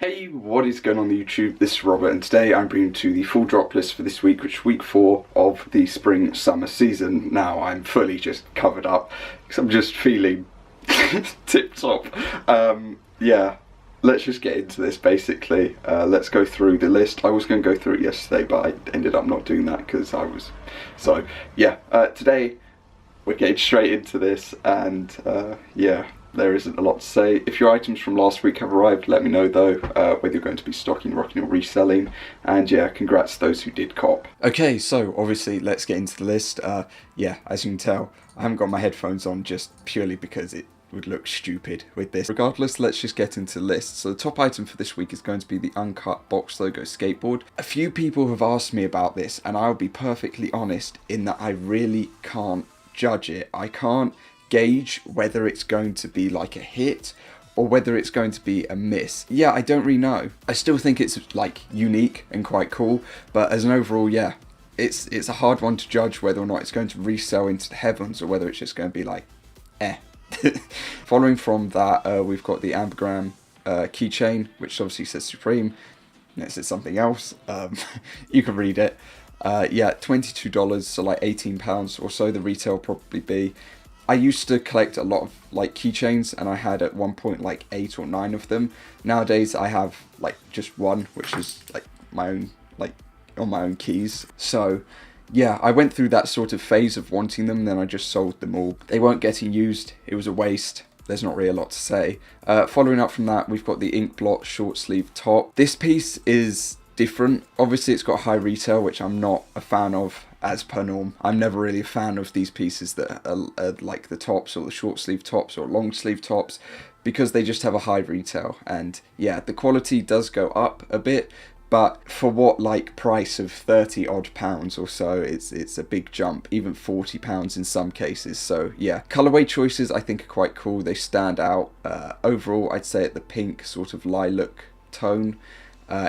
Hey, what is going on YouTube? This is Robert, and today I'm bringing to the full drop list for this week, which is week 4 of the spring-summer season. Now, I'm fully just covered up, because I'm just feeling tip-top. Yeah, let's just get into this, basically. Let's go through the list. I was going to go through it yesterday, but I ended up not doing that, because I was... So, yeah, today we're getting straight into this, and, yeah. There isn't a lot to say. If your items from last week have arrived, let me know though, whether you're going to be stocking, rocking or reselling. And yeah, congrats to those who did cop. Okay, so obviously let's get into the list. Yeah, as you can tell, I haven't got my headphones on just purely because it would look stupid with this. Regardless, let's just get into the list. So the top item for this week is going to be the uncut box logo skateboard. A few people have asked me about this, and I'll be perfectly honest in that I really can't judge it. I can't gauge whether it's going to be like a hit or whether it's going to be a miss. Yeah, I don't really know. I still think it's like unique and quite cool, but as an overall, yeah, it's a hard one to judge whether or not it's going to resell into the heavens or whether it's just going to be like, eh. Following from that, we've got the ambergram keychain, which obviously says Supreme. It says something else. You can read it. Yeah, $22, so like £18 or so the retail will probably be. I used to collect a lot of like keychains, and I had at one point like 8 or 9 of them. Nowadays I have like just one, which is like my own, like on my own keys. So yeah, I went through that sort of phase of wanting them, then I just sold them all. They weren't getting used, it was a waste. There's not really a lot to say. Following up from that, we've got the ink blot short sleeve top. This piece is different. Obviously it's got high retail, which I'm not a fan of as per norm. I'm never really a fan of these pieces that are like the tops or the short sleeve tops or long sleeve tops, because they just have a high retail. And yeah, the quality does go up a bit, but for what like price of 30 odd pounds or so, it's a big jump, even 40 pounds in some cases. So yeah, colorway choices I think are quite cool. They stand out. Overall, I'd say the pink sort of lilac tone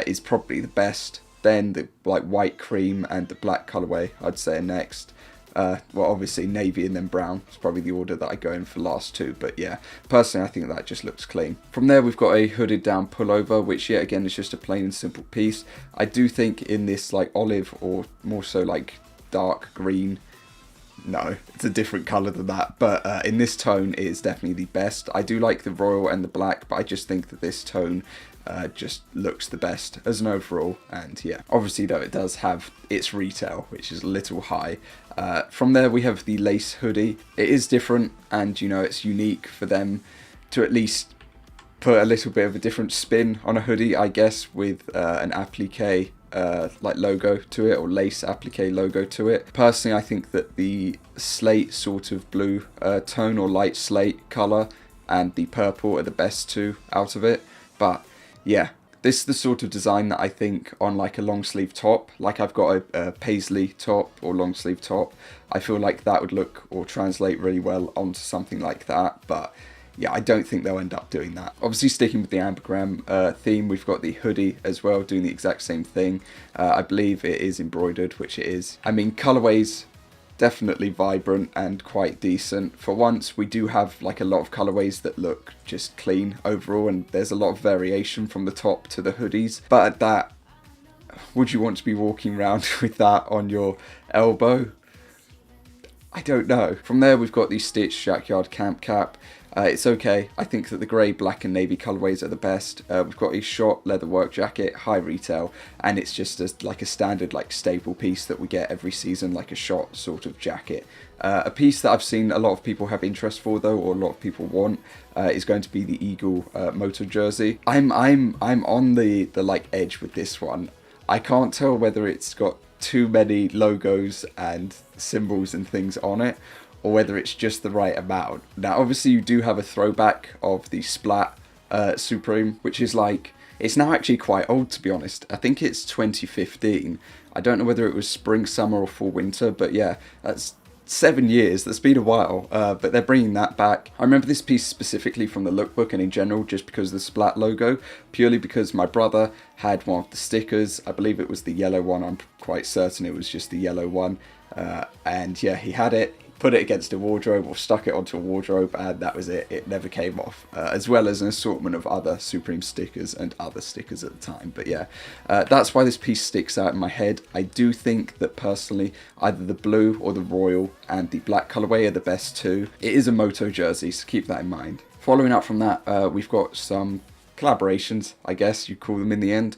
is probably the best. Then the like white cream and the black colorway I'd say are next. Well, obviously navy and then brown is probably the order that I go in for last two, but yeah, personally I think that just looks clean. From there we've got a hooded down pullover, which yet again is just a plain and simple piece. I do think in this like olive or more so like dark green, no, it's a different colour than that, but in this tone it is definitely the best. I do like the royal and the black, but I just think that this tone just looks the best as an overall. And yeah, obviously though it does have its retail, which is a little high. From there we have the lace hoodie. It is different, and you know, it's unique for them to at least put a little bit of a different spin on a hoodie, I guess, with an applique like logo to it, or lace applique logo to it. Personally, I think that the slate sort of blue tone or light slate colour and the purple are the best two out of it. But yeah, this is the sort of design that I think on like a long sleeve top, like I've got a paisley top or long sleeve top, I feel like that would look or translate really well onto something like that. But yeah, I don't think they'll end up doing that. Obviously sticking with the ambergram theme, we've got the hoodie as well, doing the exact same thing. I believe it is embroidered, which it is. I mean, colorways definitely vibrant and quite decent. For once, we do have like a lot of colorways that look just clean overall, and there's a lot of variation from the top to the hoodies. But at that, would you want to be walking around with that on your elbow? I don't know. From there, we've got the stitched Jackyard Camp Cap. It's okay. I think that the grey, black and navy colourways are the best. We've got a shot leatherwork jacket, high retail, and it's just like a standard like staple piece that we get every season, like a shot sort of jacket. A piece that I've seen a lot of people have interest for though, or a lot of people want, is going to be the Eagle motor jersey. I'm on the like edge with this one. I can't tell whether it's got too many logos and symbols and things on it, or whether it's just the right amount. Now obviously you do have a throwback of the Splat Supreme, which is like, it's now actually quite old to be honest. I think it's 2015. I don't know whether it was spring, summer or fall, winter, but yeah, that's 7 years. That's been a while, but they're bringing that back. I remember this piece specifically from the lookbook and in general just because of the Splat logo, purely because my brother had one of the stickers. I believe it was the yellow one. I'm quite certain it was just the yellow one. And yeah, he had it. put it against a wardrobe or stuck it onto a wardrobe, and that was it. It never came off, as well as an assortment of other Supreme stickers and other stickers at the time. But yeah, that's why this piece sticks out in my head. I do think that personally either the blue or the royal and the black colorway are the best two. It is a moto jersey, so keep that in mind. Following up from that, we've got some collaborations, I guess you'd call them in the end.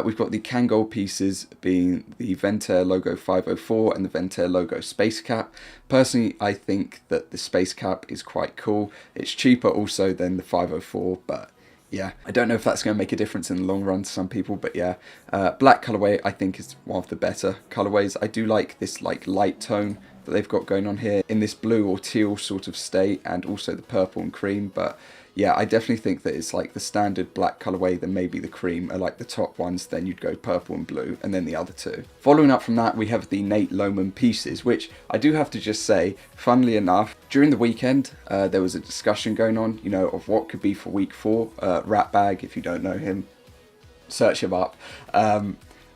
We've got the Kangol pieces being the VTHER logo 504 and the VTHER logo space cap. Personally, I think that the space cap is quite cool. It's cheaper also than the 504, but yeah, I don't know if that's going to make a difference in the long run to some people, but yeah. Black colorway I think is one of the better colorways. I do like this like light tone that they've got going on here in this blue or teal sort of state, and also the purple and cream. But yeah, I definitely think that it's like the standard black colorway, then maybe the cream are like the top ones, then you'd go purple and blue, and then the other two. Following up from that, we have the Nate Lowman pieces, which I do have to just say, funnily enough, during the weekend, there was a discussion going on, you know, of what could be for week 4. Ratbag, if you don't know him, search him up,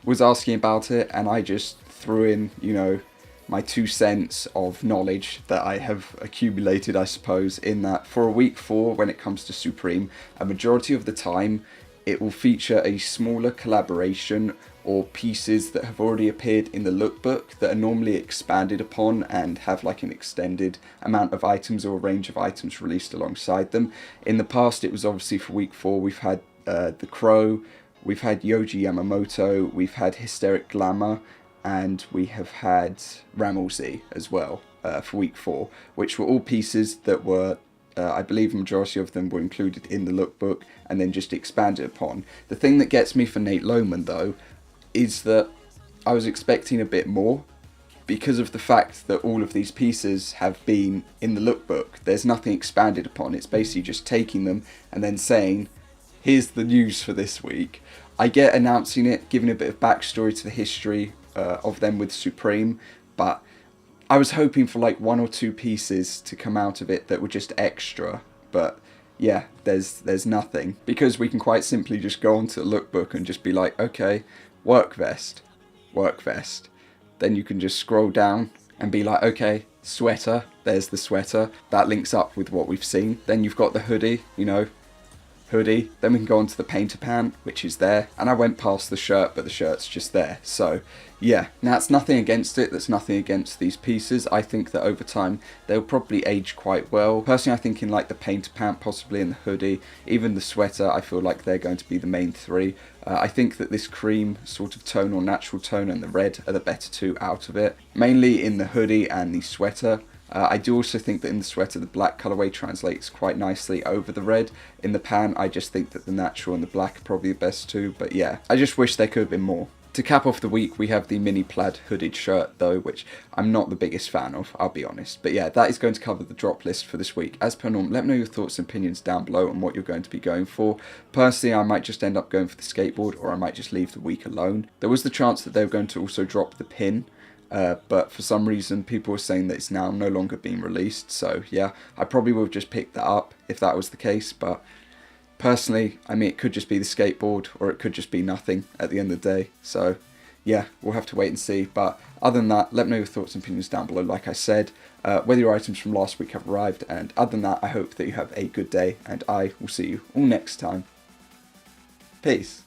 was asking about it, and I just threw in, you know, my 2 cents of knowledge that I have accumulated, I suppose, in that for a week 4, when it comes to Supreme, a majority of the time it will feature a smaller collaboration or pieces that have already appeared in the lookbook that are normally expanded upon and have like an extended amount of items or a range of items released alongside them. In the past, it was obviously for week 4, we've had the Crow, we've had Yoji Yamamoto, we've had Hysteric Glamour, and we have had Rammel-Z as well for week 4, which were all pieces that were, I believe a majority of them were included in the lookbook and then just expanded upon. The thing that gets me for Nate Lowman though, is that I was expecting a bit more, because of the fact that all of these pieces have been in the lookbook. There's nothing expanded upon, it's basically just taking them and then saying, here's the news for this week. I get announcing it, giving a bit of backstory to the history of them with Supreme, but I was hoping for like 1 or 2 pieces to come out of it that were just extra. But yeah, there's nothing, because we can quite simply just go onto the lookbook and just be like, okay, work vest, then you can just scroll down and be like, okay, sweater, there's the sweater, that links up with what we've seen. Then you've got the hoodie, you know, hoodie, then we can go on to the painter pant, which is there, and I went past the shirt, but the shirt's just there. So yeah, now that's nothing against it, that's nothing against these pieces. I think that over time they'll probably age quite well. Personally, I think in like the painter pant possibly, and the hoodie, even the sweater, I feel like they're going to be the main 3. I think that this cream sort of tone or natural tone and the red are the better 2 out of it, mainly in the hoodie and the sweater. I do also think that in the sweater the black colourway translates quite nicely over the red. In the pant, I just think that the natural and the black are probably the best 2, but yeah, I just wish there could have been more. To cap off the week, we have the mini plaid hooded shirt though, which I'm not the biggest fan of, I'll be honest. But yeah, that is going to cover the drop list for this week. As per norm, let me know your thoughts and opinions down below on what you're going to be going for. Personally, I might just end up going for the skateboard, or I might just leave the week alone. There was the chance that they were going to also drop the pin, but for some reason people were saying that it's now no longer being released, so yeah, I probably would have just picked that up if that was the case. But personally, I mean, it could just be the skateboard, or it could just be nothing at the end of the day, so yeah, we'll have to wait and see. But other than that, let me know your thoughts and opinions down below, like I said, whether your items from last week have arrived, and other than that, I hope that you have a good day, and I will see you all next time. Peace.